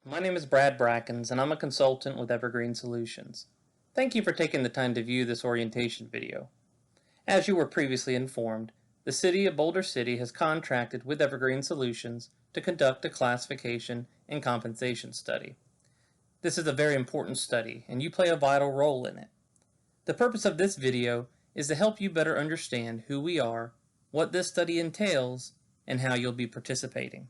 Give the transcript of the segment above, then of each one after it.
My name is Brad Brackens, and I'm a consultant with Evergreen Solutions. Thank you for taking the time to view this orientation video. As you were previously informed, the City of Boulder City has contracted with Evergreen Solutions to conduct a classification and compensation study. This is a very important study, and you play a vital role in it. The purpose of this video is to help you better understand who we are, what this study entails, and how you'll be participating.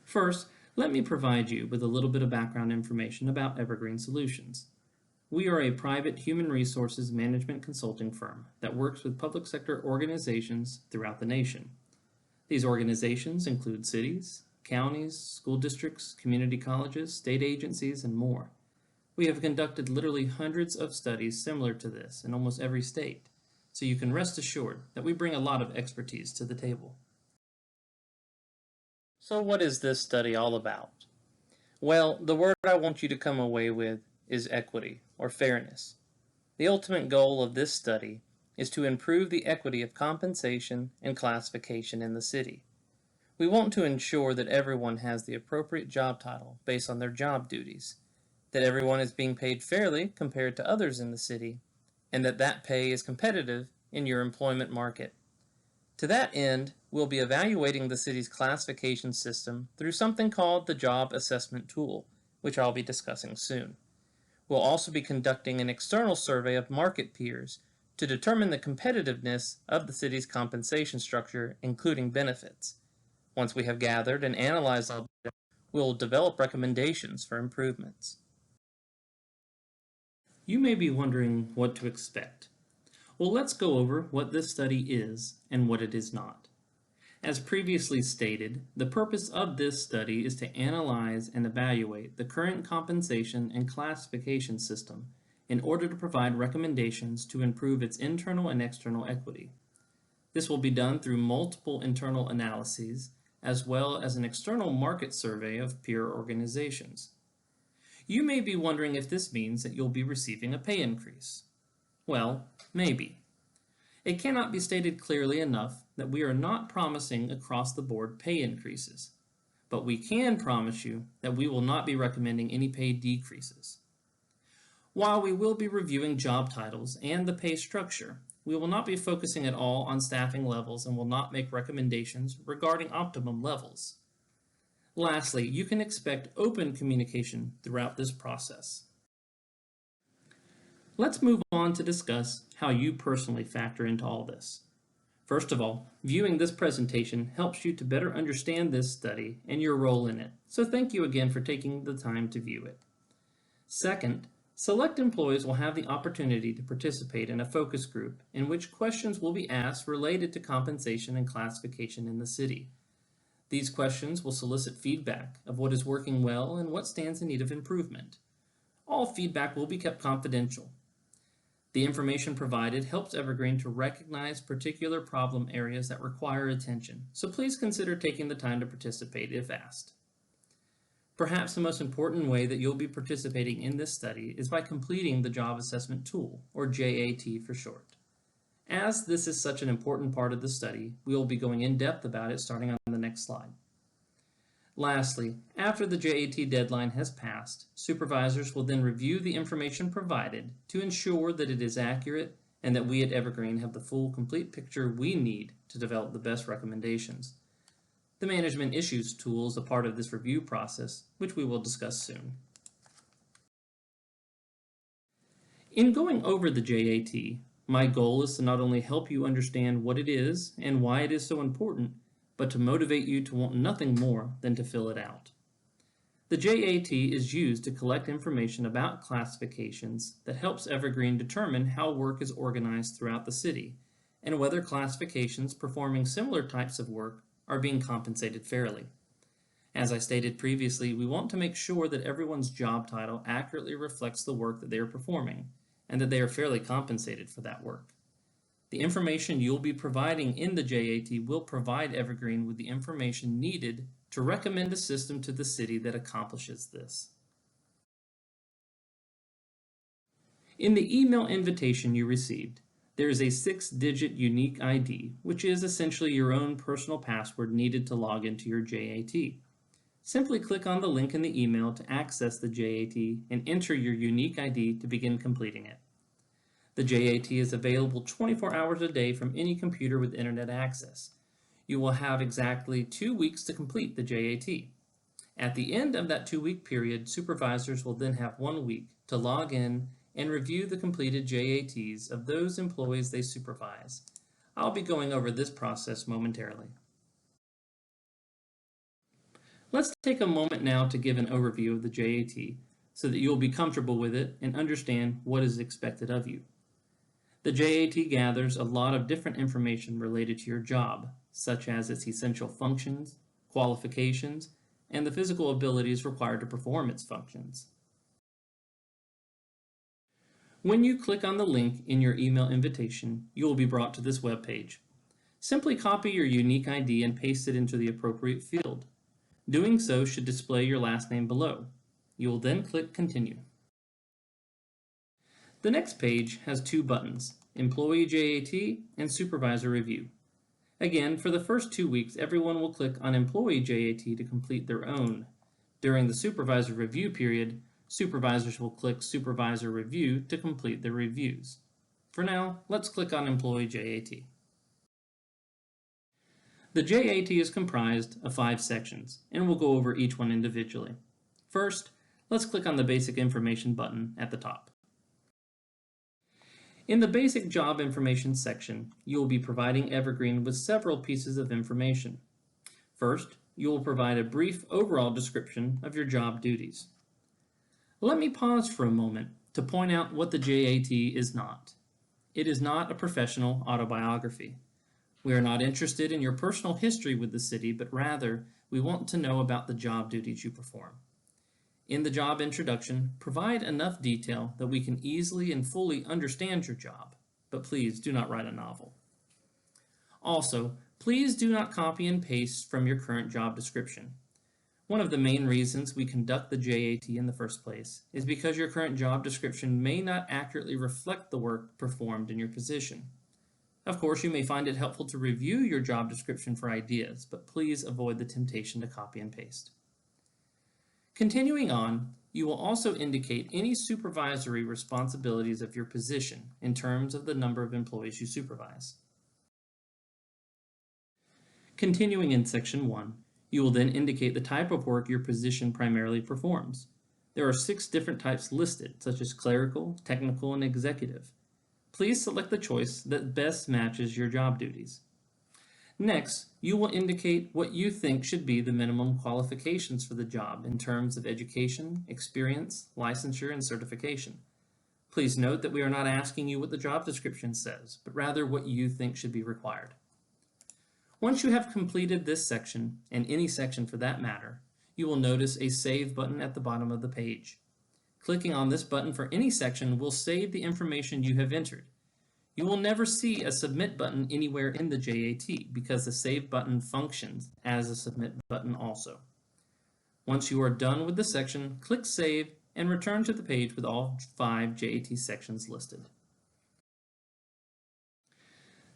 First, let me provide you with a little bit of background information about Evergreen Solutions. We are a private human resources management consulting firm that works with public sector organizations throughout the nation. These organizations include cities, counties, school districts, community colleges, state agencies, and more. We have conducted literally hundreds of studies similar to this in almost every state, so you can rest assured that we bring a lot of expertise to the table. So what is this study all about? Well, the word I want you to come away with is equity, or fairness. The ultimate goal of this study is to improve the equity of compensation and classification in the city. We want to ensure that everyone has the appropriate job title based on their job duties, that everyone is being paid fairly compared to others in the city, and that pay is competitive in your employment market. To that end, we'll be evaluating the city's classification system through something called the Job Assessment Tool, which I'll be discussing soon. We'll also be conducting an external survey of market peers to determine the competitiveness of the city's compensation structure, including benefits. Once we have gathered and analyzed all data, we'll develop recommendations for improvements. You may be wondering what to expect. Well, let's go over what this study is and what it is not. As previously stated, the purpose of this study is to analyze and evaluate the current compensation and classification system in order to provide recommendations to improve its internal and external equity. This will be done through multiple internal analyses as well as an external market survey of peer organizations. You may be wondering if this means that you'll be receiving a pay increase. Well, maybe. It cannot be stated clearly enough that we are not promising across-the-board pay increases, but we can promise you that we will not be recommending any pay decreases. While we will be reviewing job titles and the pay structure, we will not be focusing at all on staffing levels and will not make recommendations regarding optimum levels. Lastly, you can expect open communication throughout this process. Let's move on to discuss how you personally factor into all this. First of all, viewing this presentation helps you to better understand this study and your role in it, so thank you again for taking the time to view it. Second, select employees will have the opportunity to participate in a focus group in which questions will be asked related to compensation and classification in the city. These questions will solicit feedback of what is working well and what stands in need of improvement. All feedback will be kept confidential. The information provided helps Evergreen to recognize particular problem areas that require attention, so please consider taking the time to participate if asked. Perhaps the most important way that you'll be participating in this study is by completing the Job Assessment Tool, or JAT for short. As this is such an important part of the study, we will be going in depth about it starting on the next slide. Lastly, after the JAT deadline has passed, supervisors will then review the information provided to ensure that it is accurate and that we at Evergreen have the full, complete picture we need to develop the best recommendations. The Management Issues tool is a part of this review process, which we will discuss soon. In going over the JAT, my goal is to not only help you understand what it is and why it is so important, but to motivate you to want nothing more than to fill it out. The JAT is used to collect information about classifications that helps Evergreen determine how work is organized throughout the city and whether classifications performing similar types of work are being compensated fairly. As I stated previously, we want to make sure that everyone's job title accurately reflects the work that they are performing and that they are fairly compensated for that work. The information you'll be providing in the JAT will provide Evergreen with the information needed to recommend a system to the city that accomplishes this. In the email invitation you received, there is a 6-digit unique ID, which is essentially your own personal password needed to log into your JAT. Simply click on the link in the email to access the JAT and enter your unique ID to begin completing it. The JAT is available 24 hours a day from any computer with internet access. You will have exactly 2 weeks to complete the JAT. At the end of that 2-week period, supervisors will then have 1 week to log in and review the completed JATs of those employees they supervise. I'll be going over this process momentarily. Let's take a moment now to give an overview of the JAT so that you'll be comfortable with it and understand what is expected of you. The JAT gathers a lot of different information related to your job, such as its essential functions, qualifications, and the physical abilities required to perform its functions. When you click on the link in your email invitation, you will be brought to this web page. Simply copy your unique ID and paste it into the appropriate field. Doing so should display your last name below. You will then click Continue. The next page has 2 buttons, Employee JAT and Supervisor Review. Again, for the first 2 weeks, everyone will click on Employee JAT to complete their own. During the Supervisor Review period, supervisors will click Supervisor Review to complete their reviews. For now, let's click on Employee JAT. The JAT is comprised of 5 sections, and we'll go over each one individually. First, let's click on the Basic Information button at the top. In the Basic Job Information section, you will be providing Evergreen with several pieces of information. First, you will provide a brief overall description of your job duties. Let me pause for a moment to point out what the JAT is not. It is not a professional autobiography. We are not interested in your personal history with the city, but rather we want to know about the job duties you perform. In the job introduction, provide enough detail that we can easily and fully understand your job, but please do not write a novel. Also, please do not copy and paste from your current job description. One of the main reasons we conduct the JAT in the first place is because your current job description may not accurately reflect the work performed in your position. Of course, you may find it helpful to review your job description for ideas, but please avoid the temptation to copy and paste. Continuing on, you will also indicate any supervisory responsibilities of your position in terms of the number of employees you supervise. Continuing in Section 1, you will then indicate the type of work your position primarily performs. There are 6 different types listed, such as clerical, technical, and executive. Please select the choice that best matches your job duties. Next, you will indicate what you think should be the minimum qualifications for the job in terms of education, experience, licensure, and certification. Please note that we are not asking you what the job description says, but rather what you think should be required. Once you have completed this section, and any section for that matter, you will notice a Save button at the bottom of the page. Clicking on this button for any section will save the information you have entered. You will never see a Submit button anywhere in the JAT because the Save button functions as a Submit button also. Once you are done with the section, click Save and return to the page with all 5 JAT sections listed.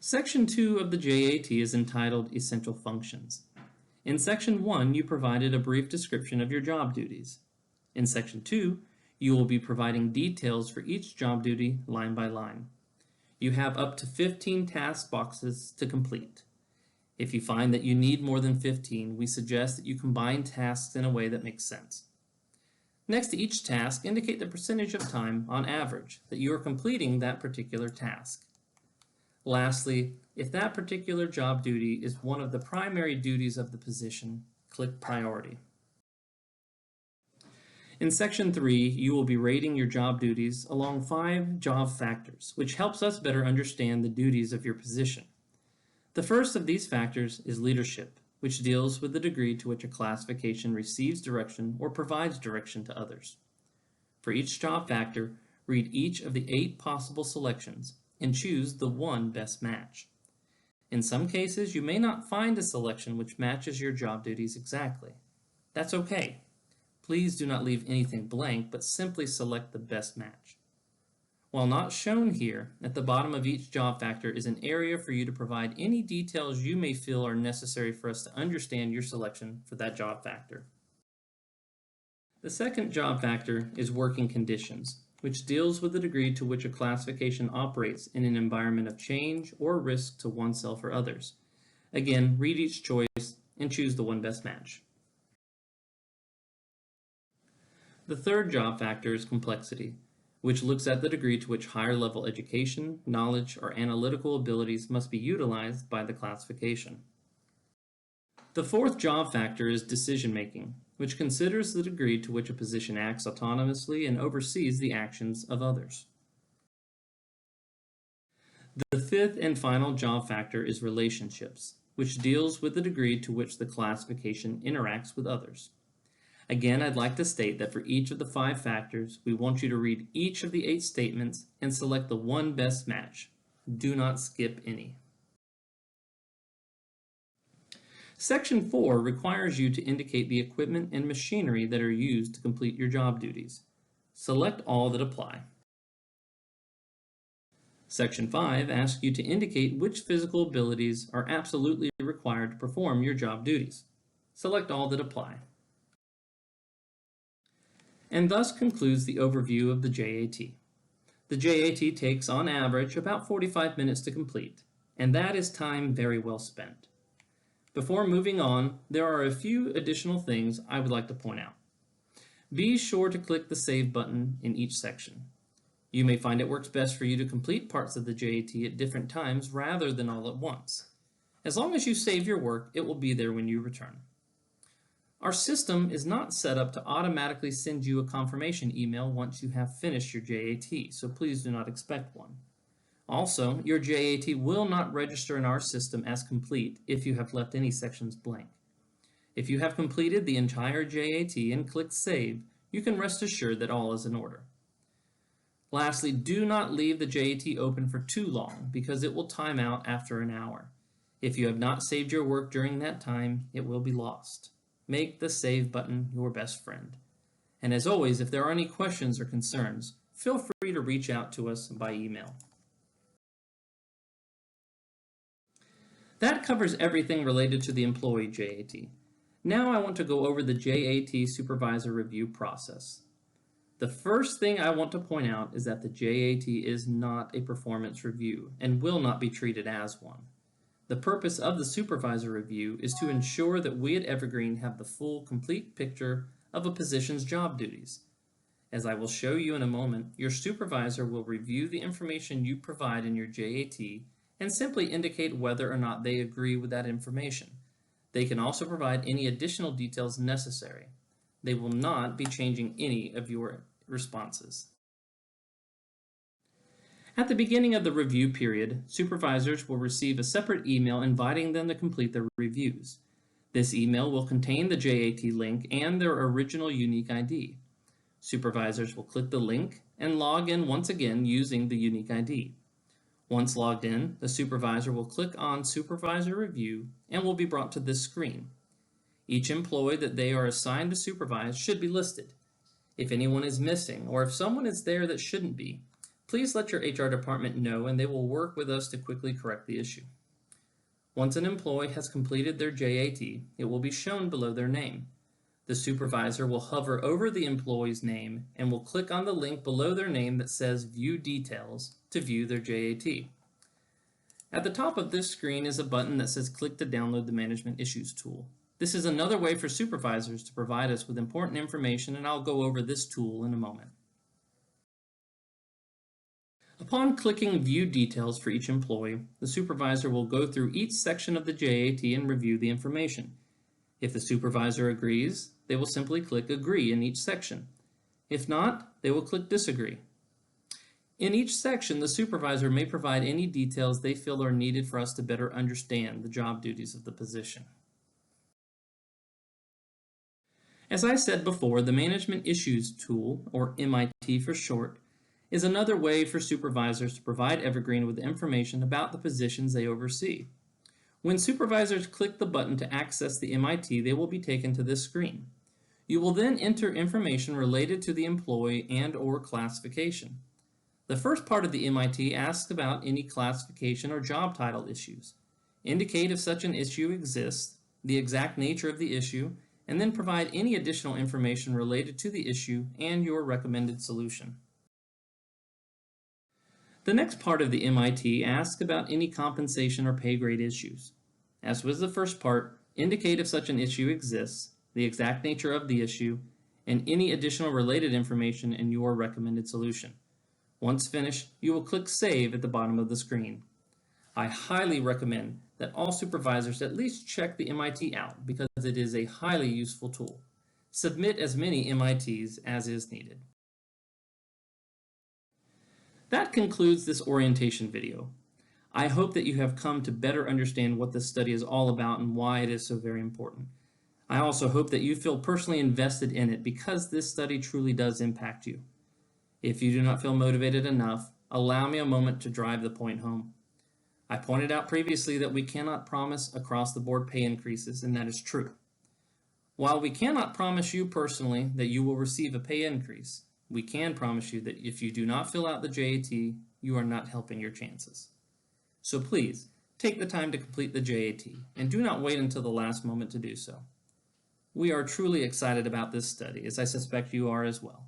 Section 2 of the JAT is entitled Essential Functions. In Section 1, you provided a brief description of your job duties. In Section 2, you will be providing details for each job duty line by line. You have up to 15 task boxes to complete. If you find that you need more than 15, we suggest that you combine tasks in a way that makes sense. Next to each task, indicate the percentage of time, on average, that you are completing that particular task. Lastly, if that particular job duty is one of the primary duties of the position, click Priority. In Section 3, you will be rating your job duties along 5 job factors, which helps us better understand the duties of your position. The first of these factors is leadership, which deals with the degree to which a classification receives direction or provides direction to others. For each job factor, read each of the 8 possible selections and choose the one best match. In some cases, you may not find a selection which matches your job duties exactly. That's okay. Please do not leave anything blank, but simply select the best match. While not shown here, at the bottom of each job factor is an area for you to provide any details you may feel are necessary for us to understand your selection for that job factor. The second job factor is working conditions, which deals with the degree to which a classification operates in an environment of change or risk to oneself or others. Again, read each choice and choose the one best match. The third job factor is complexity, which looks at the degree to which higher level education, knowledge, or analytical abilities must be utilized by the classification. The fourth job factor is decision making, which considers the degree to which a position acts autonomously and oversees the actions of others. The fifth and final job factor is relationships, which deals with the degree to which the classification interacts with others. Again, I'd like to state that for each of the 5 factors, we want you to read each of the 8 statements and select the one best match. Do not skip any. Section 4 requires you to indicate the equipment and machinery that are used to complete your job duties. Select all that apply. Section 5 asks you to indicate which physical abilities are absolutely required to perform your job duties. Select all that apply. And thus concludes the overview of the JAT. The JAT takes on average about 45 minutes to complete, and that is time very well spent. Before moving on, there are a few additional things I would like to point out. Be sure to click the Save button in each section. You may find it works best for you to complete parts of the JAT at different times rather than all at once. As long as you save your work, it will be there when you return. Our system is not set up to automatically send you a confirmation email once you have finished your JAT, so please do not expect one. Also, your JAT will not register in our system as complete if you have left any sections blank. If you have completed the entire JAT and clicked Save, you can rest assured that all is in order. Lastly, do not leave the JAT open for too long because it will time out after an hour. If you have not saved your work during that time, it will be lost. Make the Save button your best friend. And as always, if there are any questions or concerns, feel free to reach out to us by email. That covers everything related to the employee JAT. Now I want to go over the JAT supervisor review process. The first thing I want to point out is that the JAT is not a performance review and will not be treated as one. The purpose of the supervisor review is to ensure that we at Evergreen have the full, complete picture of a position's job duties. As I will show you in a moment, your supervisor will review the information you provide in your JAT and simply indicate whether or not they agree with that information. They can also provide any additional details necessary. They will not be changing any of your responses. At the beginning of the review period, supervisors will receive a separate email inviting them to complete their reviews. This email will contain the JAT link and their original unique ID. Supervisors will click the link and log in once again using the unique ID. Once logged in, the supervisor will click on Supervisor Review and will be brought to this screen. Each employee that they are assigned to supervise should be listed. If anyone is missing or if someone is there that shouldn't be, please let your HR department know and they will work with us to quickly correct the issue. Once an employee has completed their JAT, it will be shown below their name. The supervisor will hover over the employee's name and will click on the link below their name that says View Details to view their JAT. At the top of this screen is a button that says Click to download the Management Issues tool. This is another way for supervisors to provide us with important information, and I'll go over this tool in a moment. Upon clicking View Details for each employee, the supervisor will go through each section of the JAT and review the information. If the supervisor agrees, they will simply click Agree in each section. If not, they will click Disagree. In each section, the supervisor may provide any details they feel are needed for us to better understand the job duties of the position. As I said before, the Management Issues tool, or MIT for short, is another way for supervisors to provide Evergreen with information about the positions they oversee. When supervisors click the button to access the MIT, they will be taken to this screen. You will then enter information related to the employee and/or classification. The first part of the MIT asks about any classification or job title issues. Indicate if such an issue exists, the exact nature of the issue, and then provide any additional information related to the issue and your recommended solution. The next part of the MIT asks about any compensation or pay grade issues. As with the first part, indicate if such an issue exists, the exact nature of the issue, and any additional related information in your recommended solution. Once finished, you will click Save at the bottom of the screen. I highly recommend that all supervisors at least check the MIT out because it is a highly useful tool. Submit as many MITs as is needed. That concludes this orientation video. I hope that you have come to better understand what this study is all about and why it is so very important. I also hope that you feel personally invested in it because this study truly does impact you. If you do not feel motivated enough, allow me a moment to drive the point home. I pointed out previously that we cannot promise across-the-board pay increases, and that is true. While we cannot promise you personally that you will receive a pay increase, we can promise you that if you do not fill out the JAT, you are not helping your chances. So please, take the time to complete the JAT, and do not wait until the last moment to do so. We are truly excited about this study, as I suspect you are as well.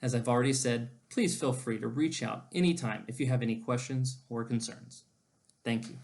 As I've already said, please feel free to reach out anytime if you have any questions or concerns. Thank you.